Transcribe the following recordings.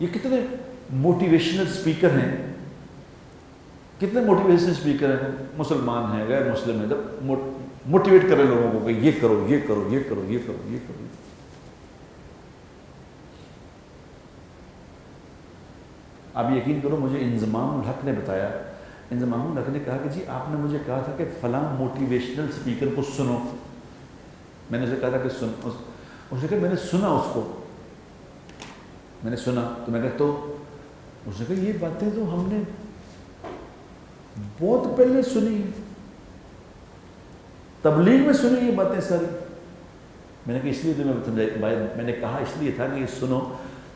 یہ کتنے motivational speaker ہیں، کتنے موٹیویشنل اسپیکر ہیں، مسلمان ہیں غیر مسلم ہیں، موٹیویٹ کرے لوگوں کو کہ یہ کرو یہ کرو یہ کرو یہ کرو یہ کرو۔ آپ یقین کرو مجھے انضمام الحق نے بتایا، انضمام الحق نے کہا کہ جی آپ نے مجھے کہا تھا کہ فلاں موٹیویشنل اسپیکر کو سنو، میں نے اسے کہا تھا کہ سن، اس نے کہا میں نے سنا، اس کو میں نے سنا تو میں کہتا ہوں، اس نے کہا یہ باتیں تو ہم نے بہت پہلے سنی، تبلیغ میں سنی یہ باتیں ساری۔ میں نے کہا اس لیے تمہیں میں نے کہا اس لیے تھا کہ یہ سنو،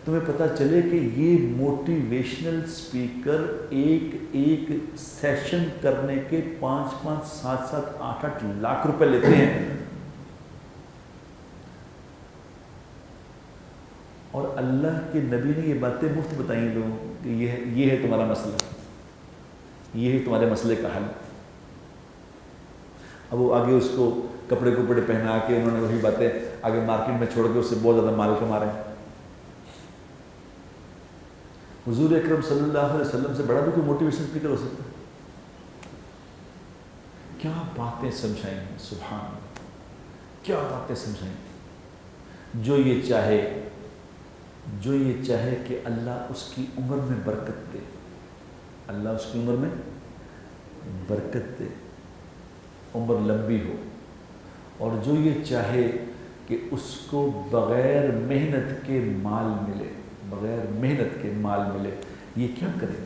تمہیں پتہ چلے کہ یہ موٹیویشنل اسپیکر ایک ایک سیشن کرنے کے 5-5 7-7 8-8 لاکھ روپے لیتے ہیں، اور اللہ کے نبی نے یہ باتیں مفت بتائیں لوگوں کہ یہ ہے تمہارا مسئلہ، یہ ہے تمہارے مسئلے کا حل۔ اب وہ آگے اس کو کپڑے کپڑے پہنا کے انہوں نے وہی باتیں آگے مارکیٹ میں چھوڑ کے اس سے بہت زیادہ مال کما رہے ہیں۔ حضور اکرم صلی اللہ علیہ وسلم سے بڑا بھی کوئی موٹیویشن اسپیکر ہو سکتا ہے؟ کیا باتیں سمجھائیں ہیں، سبحان اللہ، کیا باتیں سمجھائیں۔ جو یہ چاہے کہ اللہ اس کی عمر میں برکت دے، اللہ اس کی عمر میں برکت دے، عمر لمبی ہو، اور جو یہ چاہے کہ اس کو بغیر محنت کے مال ملے، بغیر محنت کے مال ملے، یہ کیا کرے؟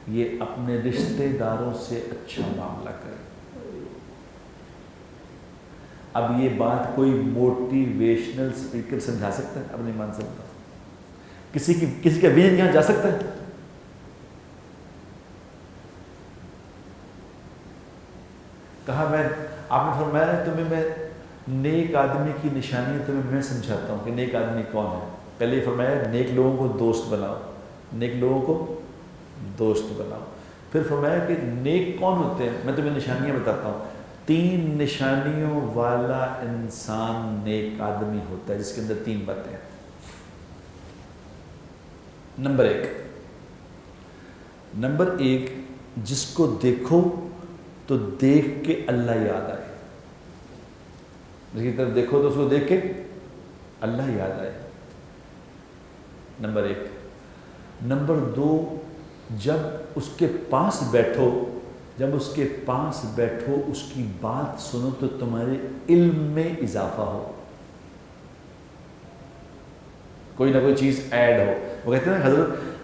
یہ اپنے رشتہ داروں سے اچھا معاملہ کرے۔ اب یہ بات کوئی موٹیویشنل اسپیکر سمجھا سکتا ہے؟ اب نہیں مان سکتا۔ کسی کا ویژن یہاں جا سکتا ہے؟ کہا آپ نے فرمایا تمہیں میں نیک آدمی کی نشانی تمہیں میں سمجھاتا ہوں کہ نیک آدمی کون ہے۔ پہلے یہ فرمایا نیک لوگوں کو دوست بناؤ، نیک لوگوں کو دوست بناؤ۔ پھر فرمایا کہ نیک کون ہوتے ہیں، میں تمہیں نشانیاں بتاتا ہوں۔ 3 نشانیوں والا انسان نیک آدمی ہوتا ہے، جس کے اندر 3 باتیں ہیں۔ نمبر ایک، جس کو دیکھو تو دیکھ کے اللہ یاد آئے، جس کی طرف دیکھو تو اس کو دیکھ کے اللہ یاد آئے، نمبر 1۔ نمبر 2، جب اس کے پاس بیٹھو اس کی بات سنو تو تمہارے علم میں اضافہ ہو، کوئی نہ کوئی چیز ایڈ ہو۔ وہ کہتے ہیں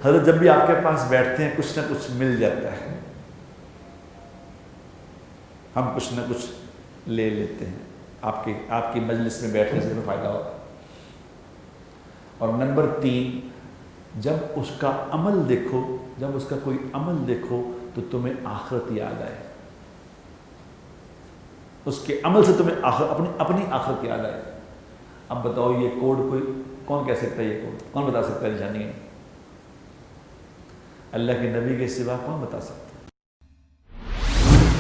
حضرت جب بھی آپ کے پاس بیٹھتے ہیں کچھ نہ کچھ مل جاتا ہے، ہم کچھ نہ کچھ لے لیتے ہیں، آپ کی مجلس میں بیٹھنے سے ہمیں فائدہ ہوتا ہے۔ اور نمبر 3، جب اس کا کوئی عمل دیکھو تو تمہیں آخرت یاد آئے، اس کے عمل سے تمہیں اپنی آخرت یاد آئے۔ اب بتاؤ یہ کوڈ کون کہہ سکتا ہے؟ یہ کوڈ کون بتا سکتا ہے؟ نشانی ہے اللہ کے نبی کے سوا کون بتا سکتا ہے؟